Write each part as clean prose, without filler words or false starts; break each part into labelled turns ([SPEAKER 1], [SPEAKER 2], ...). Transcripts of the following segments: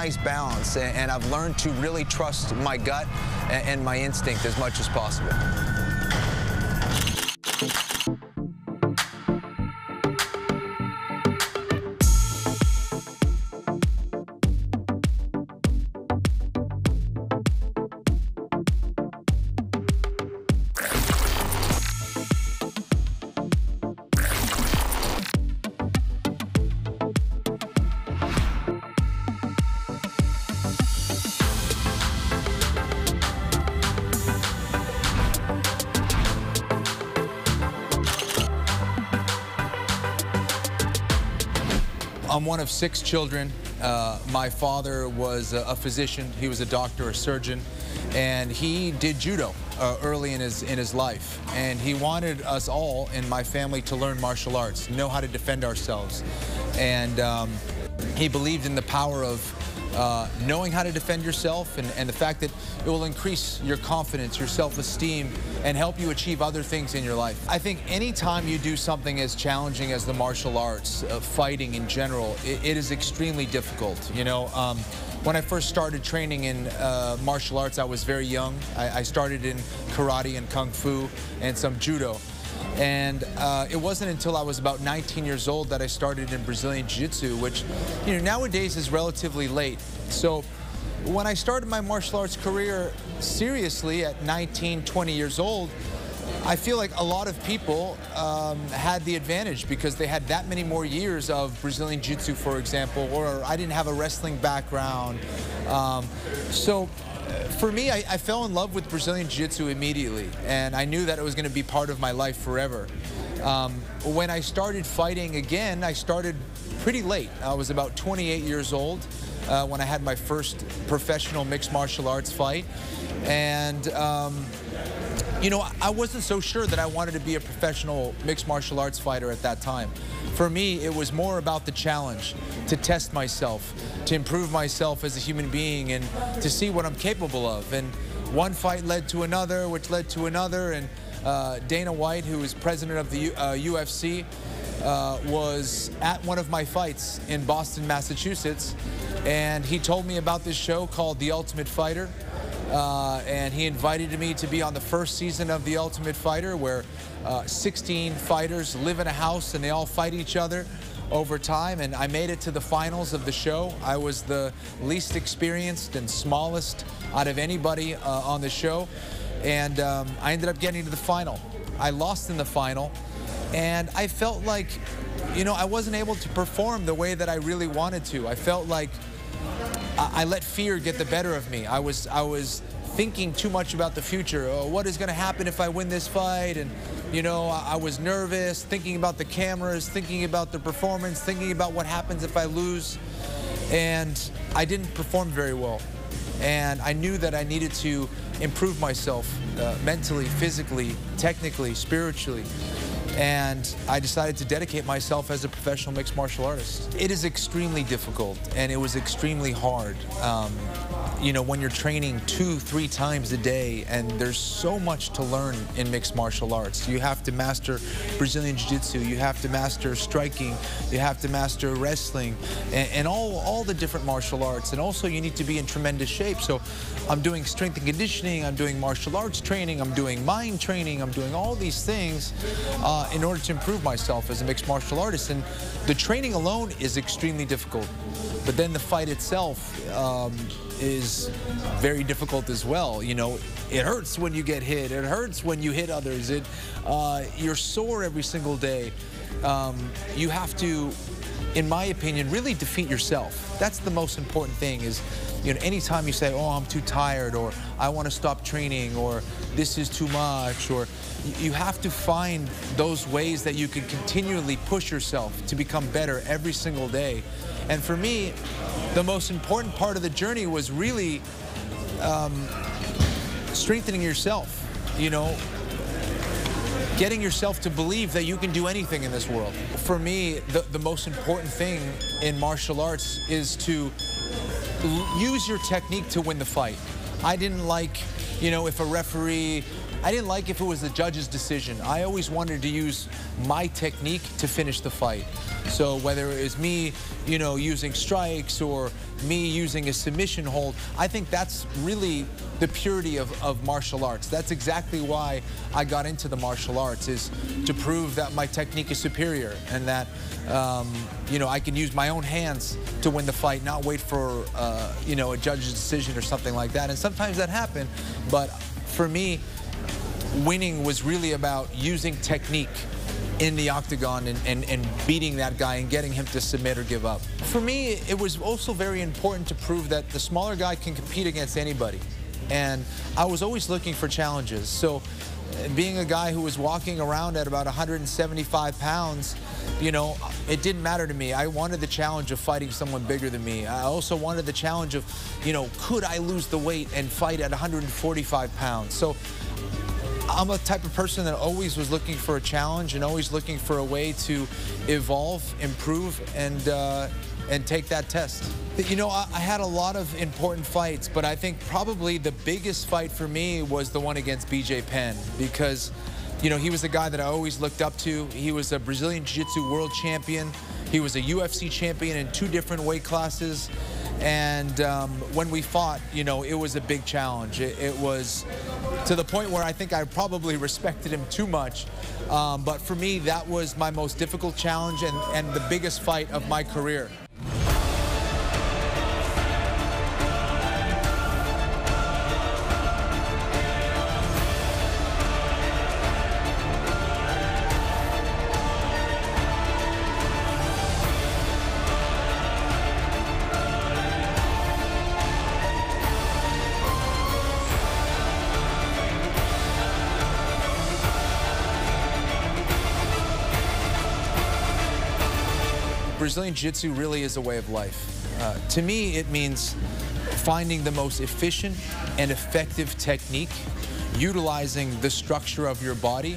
[SPEAKER 1] nice balance, and I've learned to really trust my gut and my instinct as much as possible. I'm one of 6 children. My father was a physician. He was a doctor, a surgeon, and he did judo early in his life. And he wanted us all in my family to learn martial arts, know how to defend ourselves. And he believed in the power of knowing how to defend yourself, and the fact that it will increase your confidence, your self-esteem, and help you achieve other things in your life. I think anytime you do something as challenging as the martial arts, fighting in general, it is extremely difficult. You know, when I first started training in martial arts, I was very young. I started in karate and kung fu and some judo. And it wasn't until I was about 19 years old that I started in Brazilian Jiu-Jitsu, which, you know, nowadays is relatively late. So when I started my martial arts career seriously at 19, 20 years old, I feel like a lot of people had the advantage because they had that many more years of Brazilian Jiu-Jitsu, for example, or I didn't have a wrestling background. For me, I fell in love with Brazilian Jiu-Jitsu immediately, and I knew that it was going to be part of my life forever. When I started fighting again, I started pretty late. I was about 28 years old when I had my first professional mixed martial arts fight. And, you know, I wasn't so sure that I wanted to be a professional mixed martial arts fighter at that time. For me, it was more about the challenge, to test myself, to improve myself as a human being, and to see what I'm capable of. And one fight led to another, which led to another, and Dana White, who is president of the UFC, was at one of my fights in Boston, Massachusetts, and he told me about this show called The Ultimate Fighter. And he invited me to be on the first season of The Ultimate Fighter, where 16 fighters live in a house and they all fight each other over time. And I made it to the finals of the show. I was the least experienced and smallest out of anybody on the show. And I ended up getting to the final. I lost in the final, and I felt like, you know, I wasn't able to perform the way that I really wanted to. I felt like I let fear get the better of me. I was thinking too much about the future. Oh, what is going to happen if I win this fight? And, you know, I was nervous, thinking about the cameras, thinking about the performance, thinking about what happens if I lose. And I didn't perform very well. And I knew that I needed to improve myself mentally, physically, technically, spiritually. And I decided to dedicate myself as a professional mixed martial artist. It is extremely difficult, and it was extremely hard. You know, when you're training 2-3 times a day, and there's so much to learn in mixed martial arts. You have to master Brazilian Jiu-Jitsu, you have to master striking, you have to master wrestling, and all the different martial arts. And also you need to be in tremendous shape. So I'm doing strength and conditioning, I'm doing martial arts training, I'm doing mind training, I'm doing all these things in order to improve myself as a mixed martial artist. And the training alone is extremely difficult. But then the fight itself is very difficult as well. You know, it hurts when you get hit. It hurts when you hit others. You're sore every single day. You have to, in my opinion, really defeat yourself. That's the most important thing. Is, you know, anytime you say, oh, I'm too tired, or I want to stop training, or this is too much, or you have to find those ways that you can continually push yourself to become better every single day. And for me, the most important part of the journey was really strengthening yourself, you know, getting yourself to believe that you can do anything in this world. For me, the most important thing in martial arts is to use your technique to win the fight. I didn't like, you know, if a referee, I didn't like if it was the judge's decision. I always wanted to use my technique to finish the fight. So whether it was me, you know, using strikes or me using a submission hold, I think that's really the purity of martial arts. That's exactly why I got into the martial arts, is to prove that my technique is superior and that, you know, I can use my own hands to win the fight, not wait for, you know, a judge's decision or something like that. And sometimes that happened, but for me, winning was really about using technique in the octagon and beating that guy and getting him to submit or give up. For me, it was also very important to prove that the smaller guy can compete against anybody. And I was always looking for challenges. So being a guy who was walking around at about 175 pounds, you know, it didn't matter to me. I wanted the challenge of fighting someone bigger than me. I also wanted the challenge of, you know, could I lose the weight and fight at 145 pounds? So I'm a type of person that always was looking for a challenge and always looking for a way to evolve, improve, and take that test. You know, I had a lot of important fights, but I think probably the biggest fight for me was the one against BJ Penn, because, you know, he was a guy that I always looked up to. He was a Brazilian Jiu-Jitsu world champion. He was a UFC champion in 2 different weight classes. And when we fought, you know, it was a big challenge. It was to the point where I think I probably respected him too much. But for me, that was my most difficult challenge and the biggest fight of my career. Brazilian Jiu-Jitsu really is a way of life. To me, it means finding the most efficient and effective technique, utilizing the structure of your body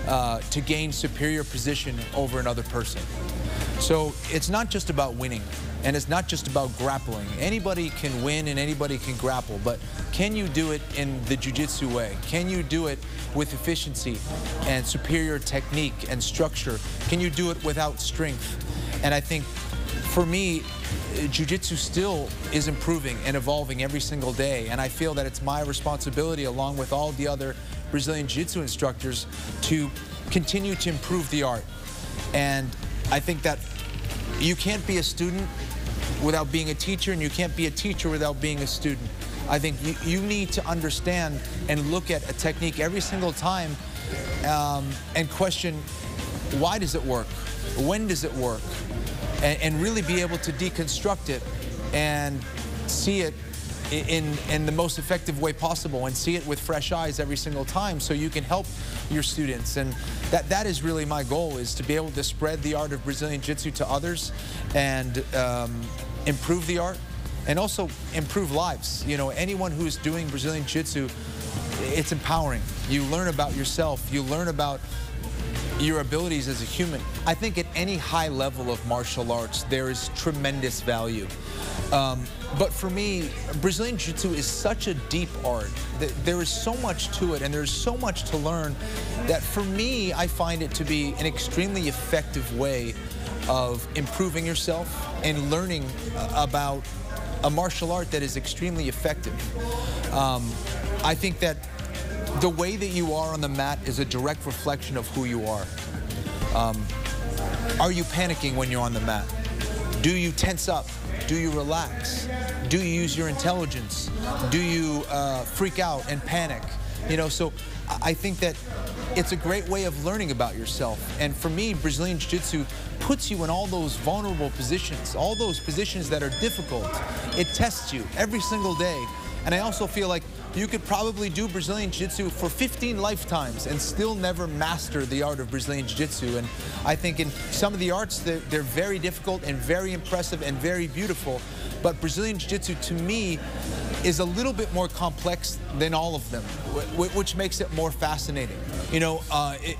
[SPEAKER 1] to gain superior position over another person. So it's not just about winning, and it's not just about grappling. Anybody can win and anybody can grapple, but can you do it in the Jiu-Jitsu way? Can you do it with efficiency and superior technique and structure? Can you do it without strength? And I think, for me, Jiu-Jitsu still is improving and evolving every single day. And I feel that it's my responsibility, along with all the other Brazilian Jiu-Jitsu instructors, to continue to improve the art. And I think that you can't be a student without being a teacher, and you can't be a teacher without being a student. I think you need to understand and look at a technique every single time and question, why does it work? When does it work? And really be able to deconstruct it and see it in the most effective way possible, and see it with fresh eyes every single time, so you can help your students. And that is really my goal, is to be able to spread the art of Brazilian Jiu-Jitsu to others and improve the art and also improve lives. You know, anyone who's doing Brazilian Jiu-Jitsu, it's empowering. You learn about yourself. You learn about your abilities as a human. I think at any high level of martial arts, there is tremendous value. But for me, Brazilian Jiu-Jitsu is such a deep art. There is so much to it, and there's so much to learn, that for me, I find it to be an extremely effective way of improving yourself and learning about a martial art that is extremely effective. I think that the way that you are on the mat is a direct reflection of who you are. Are you panicking when you're on the mat? Do you tense up? Do you relax? Do you use your intelligence? Do you freak out and panic? You know, so I think that it's a great way of learning about yourself. And for me, Brazilian Jiu-Jitsu puts you in all those vulnerable positions, all those positions that are difficult. It tests you every single day. And I also feel like you could probably do Brazilian Jiu-Jitsu for 15 lifetimes and still never master the art of Brazilian Jiu-Jitsu. And I think in some of the arts, they're very difficult and very impressive and very beautiful. But Brazilian Jiu-Jitsu, to me, is a little bit more complex than all of them, which makes it more fascinating. You know,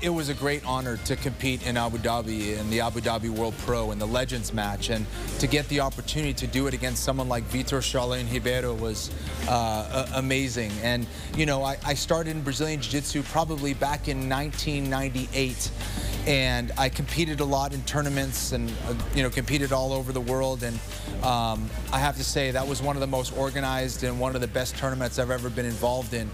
[SPEAKER 1] it was a great honor to compete in Abu Dhabi, in the Abu Dhabi World Pro, in the Legends match, and to get the opportunity to do it against someone like Vitor Charlene Ribeiro was amazing. And, you know, I started in Brazilian Jiu-Jitsu probably back in 1998. and I competed a lot in tournaments and, competed all over the world. And I have to say that was one of the most organized and one of the best tournaments I've ever been involved in.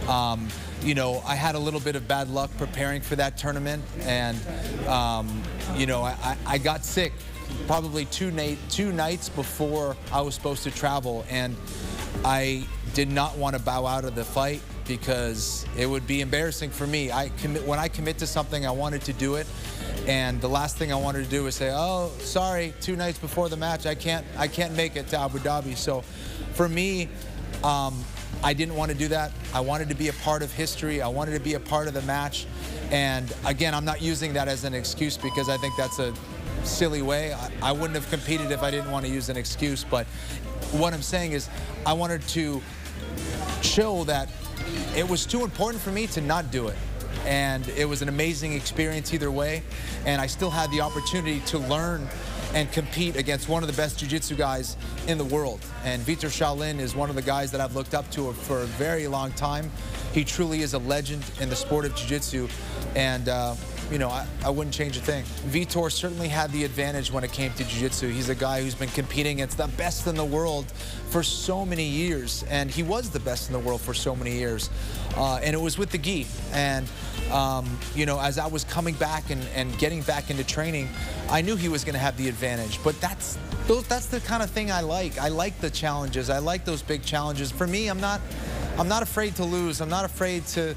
[SPEAKER 1] I had a little bit of bad luck preparing for that tournament, and, I got sick probably two nights before I was supposed to travel, and I did not want to bow out of the fight because it would be embarrassing for me. When I commit to something, I wanted to do it, and the last thing I wanted to do was say, "Oh, sorry, 2 nights before the match, I can't make it to Abu Dhabi." So, for me, I didn't want to do that. I wanted to be a part of history. I wanted to be a part of the match, and again, I'm not using that as an excuse because I think that's a silly way. I wouldn't have competed if I didn't want to use an excuse. But what I'm saying is, I wanted to show that it was too important for me to not do it. And it was an amazing experience either way. And I still had the opportunity to learn and compete against one of the best jiu-jitsu guys in the world. And Vitor Shaolin is one of the guys that I've looked up to for a very long time. He truly is a legend in the sport of jiu-jitsu. And I wouldn't change a thing. Vitor certainly had the advantage when it came to jiu-jitsu. He's a guy who's been competing against the best in the world for so many years, and he was the best in the world for so many years. And it was with the gi. And as I was coming back and getting back into training, I knew he was going to have the advantage. But that's the kind of thing I like. I like the challenges. I like those big challenges. For me, I'm not afraid to lose. I'm not afraid to,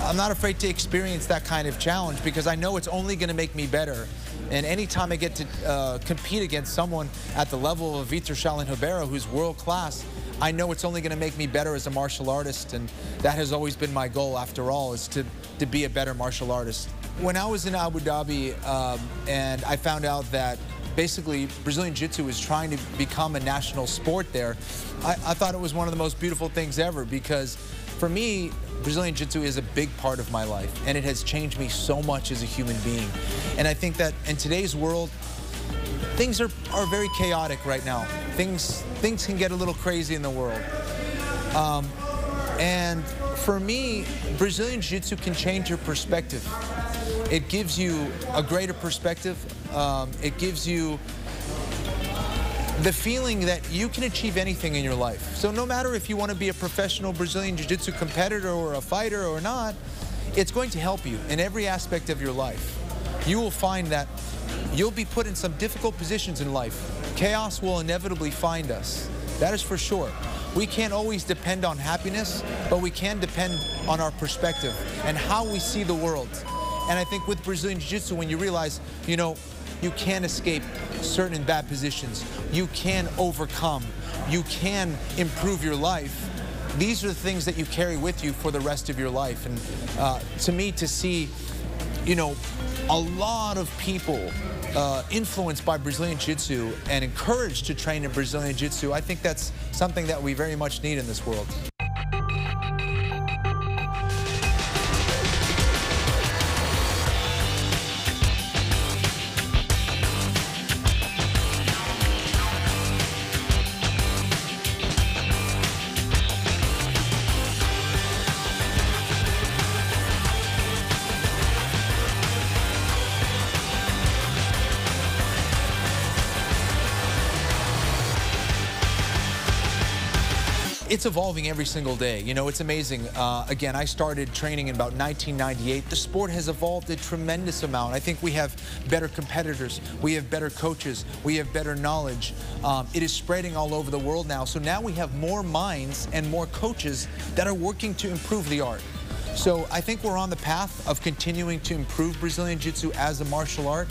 [SPEAKER 1] I'm not afraid to experience that kind of challenge because I know it's only going to make me better. And anytime I get to compete against someone at the level of Vitor Shaolin Ribeiro, who's world class, I know it's only going to make me better as a martial artist. And that has always been my goal, after all, is to be a better martial artist. When I was in Abu Dhabi and I found out that basically Brazilian Jiu-Jitsu is trying to become a national sport there, I thought it was one of the most beautiful things ever, because for me, Brazilian Jiu-Jitsu is a big part of my life, and it has changed me so much as a human being. And I think that in today's world, things are very chaotic right now. Things can get a little crazy in the world. And for me, Brazilian Jiu-Jitsu can change your perspective. It gives you a greater perspective. It gives you the feeling that you can achieve anything in your life. So no matter if you want to be a professional Brazilian Jiu-Jitsu competitor or a fighter or not, it's going to help you in every aspect of your life. You will find that you'll be put in some difficult positions in life. Chaos will inevitably find us. That is for sure. We can't always depend on happiness, but we can depend on our perspective and how we see the world. And I think with Brazilian Jiu-Jitsu, when you realize, you can escape certain bad positions, you can overcome, you can improve your life, these are the things that you carry with you for the rest of your life. And to me, to see, a lot of people influenced by Brazilian Jiu-Jitsu and encouraged to train in Brazilian Jiu-Jitsu, I think that's something that we very much need in this world. It's evolving every single day. It's amazing. Again, I started training in about 1998. The sport has evolved a tremendous amount. I think we have better competitors. We have better coaches. We have better knowledge. It is spreading all over the world now. So now we have more minds and more coaches that are working to improve the art. So I think we're on the path of continuing to improve Brazilian Jiu-Jitsu as a martial art.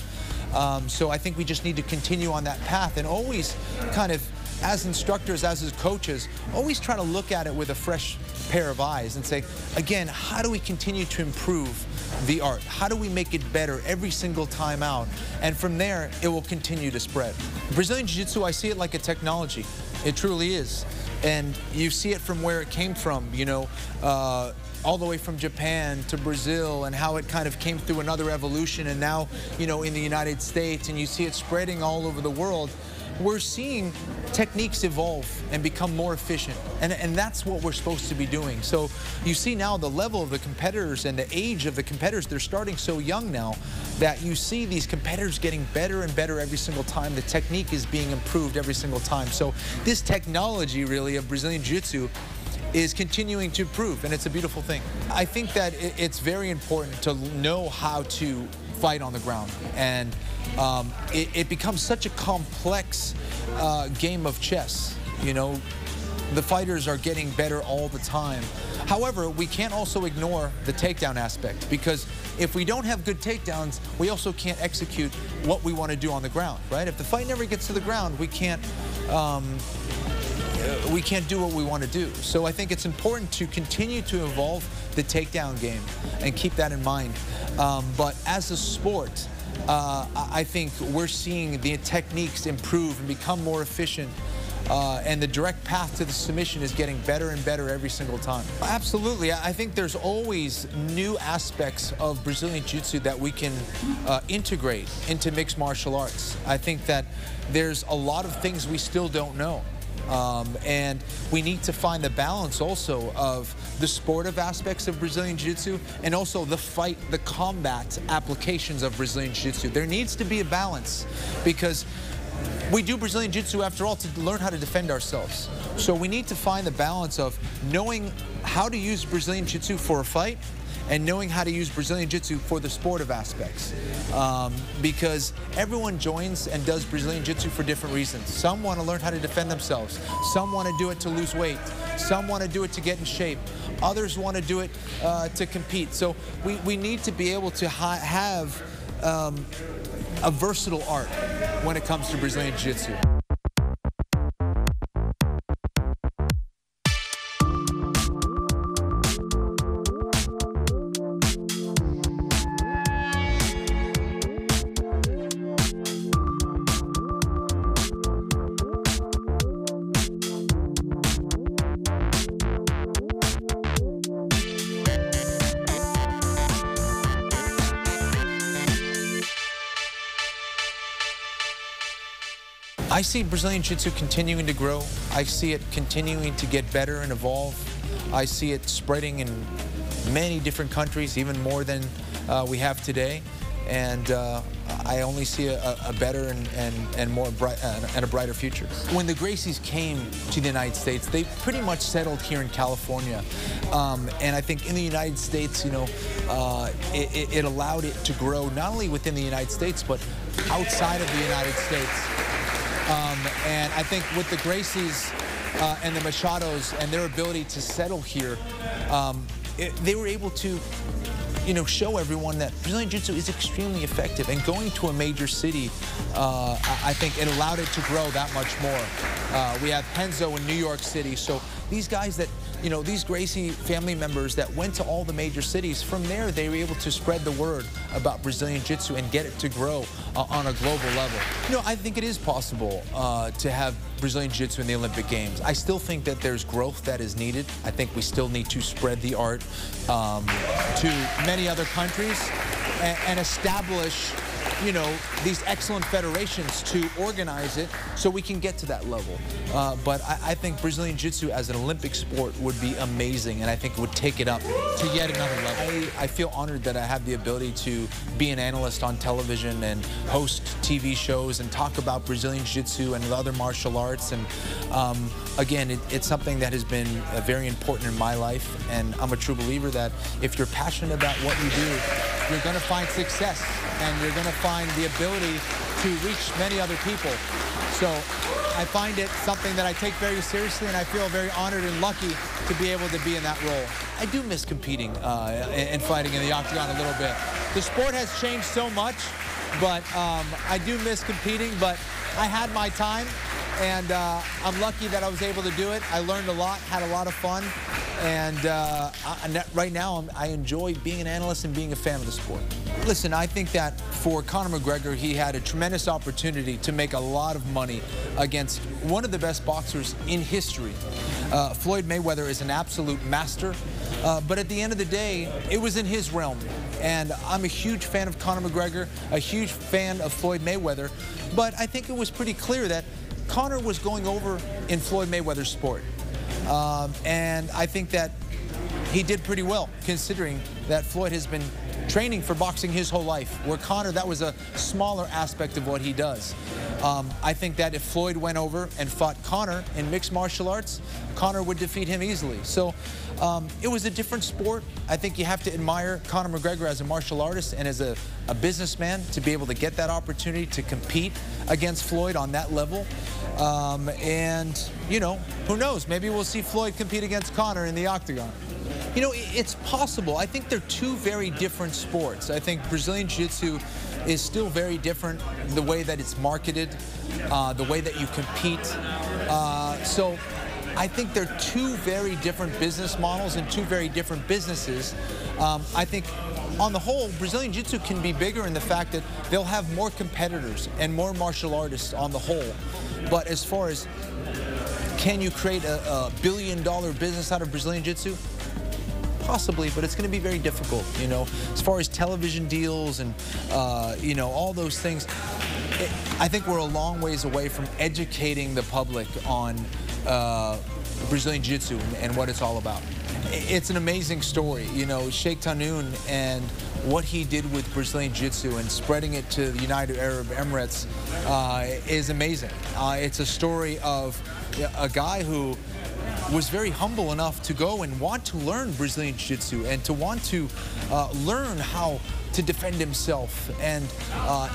[SPEAKER 1] So I think we just need to continue on that path and always kind of, as instructors, as coaches, always try to look at it with a fresh pair of eyes and say, again, how do we continue to improve the art? How do we make it better every single time out? And from there, it will continue to spread. Brazilian Jiu-Jitsu, I see it like a technology. It truly is. And you see it from where it came from, all the way from Japan to Brazil, and how it kind of came through another evolution, and now, in the United States, and you see it spreading all over the world. we're seeing techniques evolve and become more efficient, and that's what we're supposed to be doing. So you see now the level of the competitors and the age of the competitors, they're starting so young now that you see these competitors getting better and better every single time. The technique is being improved every single time. So this technology really of Brazilian Jiu-Jitsu is continuing to improve, and it's a beautiful thing. I think that it's very important to know how to fight on the ground, and it becomes such a complex game of chess. You know, the fighters are getting better all the time. However, we can't also ignore the takedown aspect, because if we don't have good takedowns, we also can't execute what we want to do on the ground, right? If the fight never gets to the ground, we can't do what we want to do. So I think it's important to continue to evolve the takedown game and keep that in mind. But as a sport, I think we're seeing the techniques improve and become more efficient. And the direct path to the submission is getting better and better every single time. Absolutely. I think there's always new aspects of Brazilian Jiu-Jitsu that we can integrate into mixed martial arts. I think that there's a lot of things we still don't know. And we need to find the balance also of the sportive aspects of Brazilian Jiu-Jitsu and also the fight, the combat applications of Brazilian Jiu-Jitsu. There needs to be a balance, because we do Brazilian Jiu-Jitsu, after all, to learn how to defend ourselves. So we need to find the balance of knowing how to use Brazilian Jiu-Jitsu for a fight and knowing how to use Brazilian Jiu-Jitsu for the sportive aspects. Because everyone joins and does Brazilian Jiu-Jitsu for different reasons. Some want to learn how to defend themselves. Some want to do it to lose weight. Some want to do it to get in shape. Others want to do it to compete. So we need to be able to have a versatile art when it comes to Brazilian Jiu-Jitsu. I see Brazilian Jiu-Jitsu continuing to grow. I see it continuing to get better and evolve. I see it spreading in many different countries, even more than we have today. And I only see a better and more bright and a brighter future. When the Gracies came to the United States, they pretty much settled here in California. And I think in the United States, you know, it allowed it to grow not only within the United States, but outside of the United States. And I think with the Gracies and the Machados and their ability to settle here, they were able to, you know, show everyone that Brazilian Jiu-Jitsu is extremely effective. And going to a major city, I think it allowed it to grow that much more. We have Henzo in New York City. So these guys that, you know, these Gracie family members that went to all the major cities, from there they were able to spread the word about Brazilian Jiu-Jitsu and get it to grow on a global level. You know, I think it is possible to have Brazilian Jiu-Jitsu in the Olympic Games. I still think that there's growth that is needed. I think we still need to spread the art to many other countries and establish, you know, these excellent federations to organize it so we can get to that level. But I think Brazilian Jiu-Jitsu as an Olympic sport would be amazing, and I think it would take it up to yet another level. I feel honored that I have the ability to be an analyst on television and host TV shows and talk about Brazilian Jiu-Jitsu and other martial arts. And again, it's something that has been very important in my life, and I'm a true believer that if you're passionate about what you do, you're going to find success, and you're going to find the ability to reach many other people. So I find it something that I take very seriously, and I feel very honored and lucky to be able to be in that role. I do miss competing and fighting in the octagon a little bit. The sport has changed so much, but I do miss competing, but I had my time, and I'm lucky that I was able to do it. I learned a lot, had a lot of fun, and right now I enjoy being an analyst and being a fan of the sport. Listen, I think that for Conor McGregor, he had a tremendous opportunity to make a lot of money against one of the best boxers in history. Floyd Mayweather is an absolute master, but at the end of the day, it was in his realm. And I'm a huge fan of Conor McGregor, a huge fan of Floyd Mayweather, but I think it was pretty clear that Conor was going over in Floyd Mayweather's sport. And I think that he did pretty well, considering that Floyd has been training for boxing his whole life, where Conor, that was a smaller aspect of what he does. I think that if Floyd went over and fought Conor in mixed martial arts, Conor would defeat him easily. So it was a different sport. I think you have to admire Conor McGregor as a martial artist and as a businessman to be able to get that opportunity to compete against Floyd on that level. And, you know, who knows? Maybe we'll see Floyd compete against Conor in the octagon. You know, it's possible. I think they're two very different sports. I think Brazilian Jiu-Jitsu is still very different, the way that it's marketed, the way that you compete. So I think they're two very different business models and two very different businesses. I think on the whole, Brazilian Jiu-Jitsu can be bigger in the fact that they'll have more competitors and more martial artists on the whole. But as far as can you create a billion-dollar business out of Brazilian Jiu-Jitsu? Possibly, but it's going to be very difficult, you know, as far as television deals and, you know, all those things. I think we're a long ways away from educating the public on Brazilian Jiu-Jitsu and what it's all about. It's an amazing story, you know, Sheikh Tanoun and what he did with Brazilian Jiu-Jitsu and spreading it to the United Arab Emirates is amazing. It's a story of a guy who was very humble enough to go and want to learn Brazilian Jiu-Jitsu and to want to learn how to defend himself and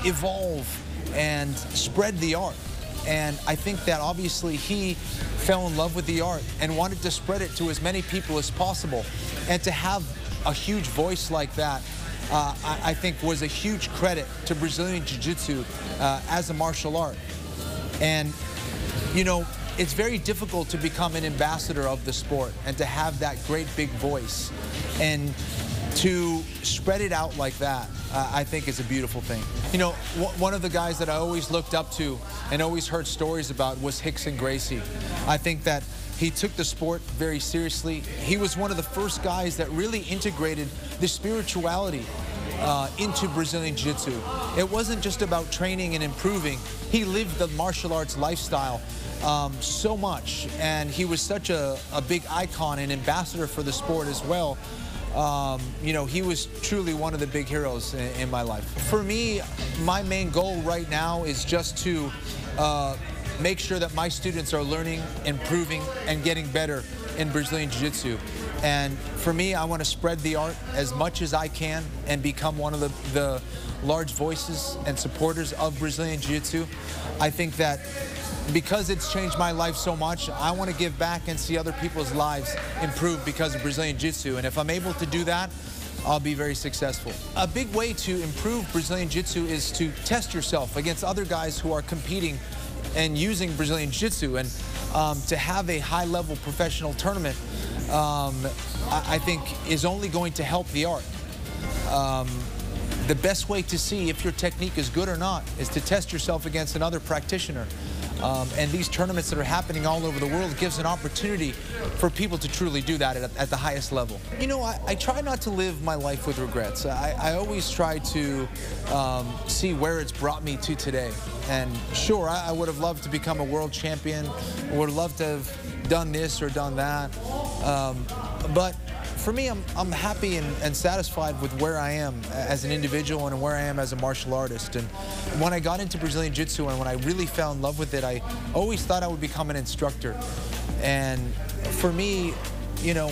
[SPEAKER 1] evolve and spread the art. And I think that obviously he fell in love with the art and wanted to spread it to as many people as possible. And to have a huge voice like that, I think was a huge credit to Brazilian Jiu-Jitsu as a martial art. And, you know, it's very difficult to become an ambassador of the sport and to have that great big voice. And to spread it out like that, I think is a beautiful thing. You know, one of the guys that I always looked up to and always heard stories about was Rickson Gracie. I think that he took the sport very seriously. He was one of the first guys that really integrated the spirituality into Brazilian Jiu-Jitsu. It wasn't just about training and improving. He lived the martial arts lifestyle so much, and he was such a big icon and ambassador for the sport as well. You know, he was truly one of the big heroes in my life. For me, my main goal right now is just to make sure that my students are learning, improving, and getting better in Brazilian Jiu-Jitsu. And for me, I want to spread the art as much as I can and become one of the large voices and supporters of Brazilian Jiu-Jitsu. I think that because it's changed my life so much, I want to give back and see other people's lives improve because of Brazilian Jiu-Jitsu. And if I'm able to do that, I'll be very successful. A big way to improve Brazilian Jiu-Jitsu is to test yourself against other guys who are competing and using Brazilian Jiu-Jitsu. And to have a high-level professional tournament, I think is only going to help the art. The best way to see if your technique is good or not is to test yourself against another practitioner. And these tournaments that are happening all over the world gives an opportunity for people to truly do that at the highest level. You know, I try not to live my life with regrets. I always try to see where it's brought me to today. And sure, I would have loved to become a world champion, would have loved to have done this or done that. But for me, I'm happy and satisfied with where I am as an individual and where I am as a martial artist. And when I got into Brazilian Jiu-Jitsu and when I really fell in love with it, I always thought I would become an instructor. And for me, you know,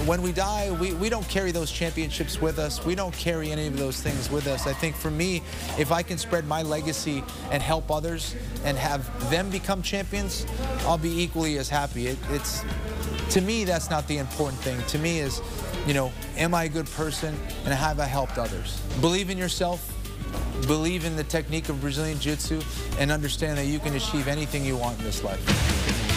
[SPEAKER 1] when we die, we don't carry those championships with us. We don't carry any of those things with us. I think for me, if I can spread my legacy and help others and have them become champions, I'll be equally as happy. To me, that's not the important thing. To me is, you know, am I a good person and have I helped others? Believe in yourself, believe in the technique of Brazilian Jiu-Jitsu, and understand that you can achieve anything you want in this life.